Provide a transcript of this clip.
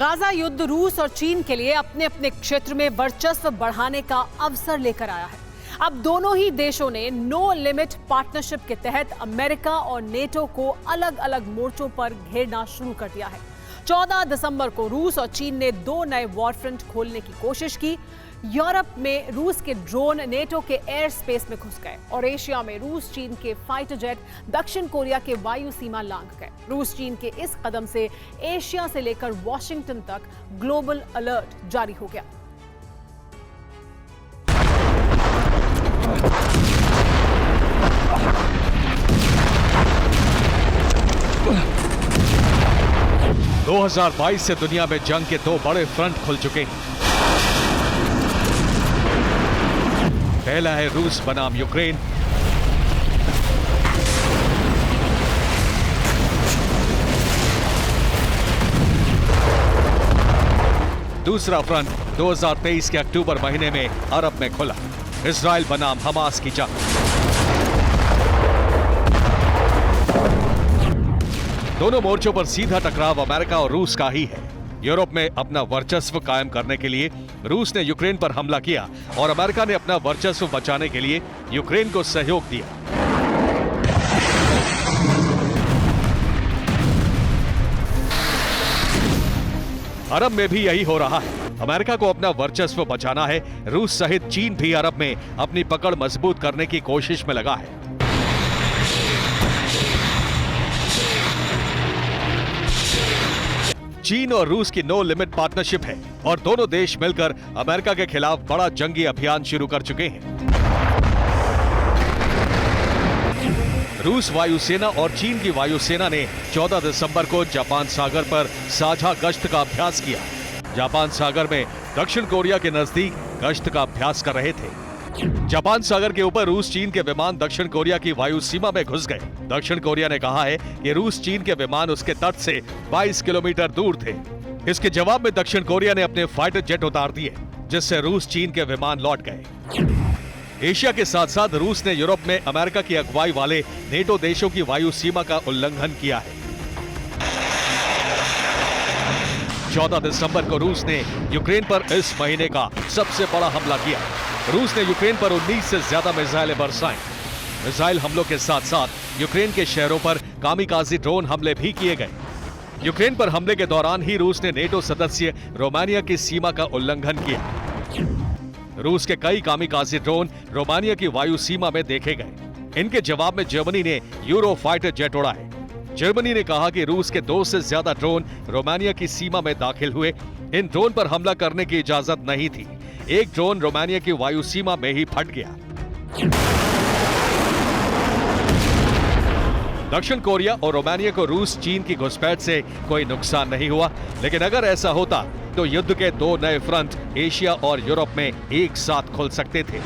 Gaza युद्ध रूस और चीन के लिए अपने अपने क्षेत्र में वर्चस्व बढ़ाने का अवसर लेकर आया है। अब दोनों ही देशों ने नो लिमिट पार्टनरशिप के तहत अमेरिका और नेटो को अलग अलग मोर्चों पर घेरना शुरू कर दिया है। 14 दिसंबर को रूस और चीन ने 2 नए वॉरफ्रंट खोलने की कोशिश की। यूरोप में रूस के ड्रोन नेटो के एयर स्पेस में घुस गए और एशिया में रूस चीन के फाइटर जेट दक्षिण कोरिया के वायु सीमा लांघ गए। रूस चीन के इस कदम से एशिया से लेकर वॉशिंगटन तक ग्लोबल अलर्ट जारी हो गया। दो 2022 से दुनिया में जंग के 2 बड़े फ्रंट खुल चुके हैं। पहला है रूस बनाम यूक्रेन, दूसरा फ्रंट 2023 के अक्टूबर महीने में अरब में खुला, इजराइल बनाम हमास की जंग। दोनों मोर्चों पर सीधा टकराव अमेरिका और रूस का ही है। यूरोप में अपना वर्चस्व कायम करने के लिए रूस ने यूक्रेन पर हमला किया और अमेरिका ने अपना वर्चस्व बचाने के लिए यूक्रेन को सहयोग दिया। अरब में भी यही हो रहा है। अमेरिका को अपना वर्चस्व बचाना है। रूस सहित चीन भी अरब में अपनी पकड़ मजबूत करने की कोशिश में लगा है। चीन और रूस की नो लिमिट पार्टनरशिप है और दोनों देश मिलकर अमेरिका के खिलाफ बड़ा जंगी अभियान शुरू कर चुके हैं। रूस वायुसेना और चीन की वायुसेना ने 14 दिसंबर को जापान सागर पर साझा गश्त का अभ्यास किया। जापान सागर में दक्षिण कोरिया के नजदीक गश्त का अभ्यास कर रहे थे। जापान सागर के ऊपर रूस चीन के विमान दक्षिण कोरिया की वायु सीमा में घुस गए। दक्षिण कोरिया ने कहा है कि रूस चीन के विमान उसके तट से 22 किलोमीटर दूर थे। इसके जवाब में दक्षिण कोरिया ने अपने फाइटर जेट उतार दिए, जिससे रूस चीन के विमान लौट गए। एशिया के साथ साथ रूस ने यूरोप में अमेरिका की अगुवाई वाले नेटो देशों की वायु सीमा का उल्लंघन किया है। 14 दिसंबर को रूस ने यूक्रेन पर इस महीने का सबसे बड़ा हमला किया। रूस ने यूक्रेन पर 19 से ज्यादा मिसाइलें बरसाईं। मिसाइल हमलों के साथ साथ यूक्रेन के शहरों पर कामिकाजी ड्रोन हमले भी किए गए। यूक्रेन पर हमले के दौरान ही रूस ने नेटो सदस्य रोमानिया की सीमा का उल्लंघन किया। रूस के कई कामिकाजी ड्रोन रोमानिया की वायु सीमा में देखे गए। इनके जवाब में जर्मनी ने यूरो फाइटर जेट उड़ाए। जर्मनी ने कहा कि रूस के 2 से ज्यादा ड्रोन रोमानिया की सीमा में दाखिल हुए। इन ड्रोन पर हमला करने की इजाजत नहीं थी। एक ड्रोन रोमानिया की वायु सीमा में ही फट गया। दक्षिण कोरिया और रोमानिया को रूस चीन की घुसपैठ से कोई नुकसान नहीं हुआ, लेकिन अगर ऐसा होता तो युद्ध के 2 नए फ्रंट एशिया और यूरोप में एक साथ खुल सकते थे।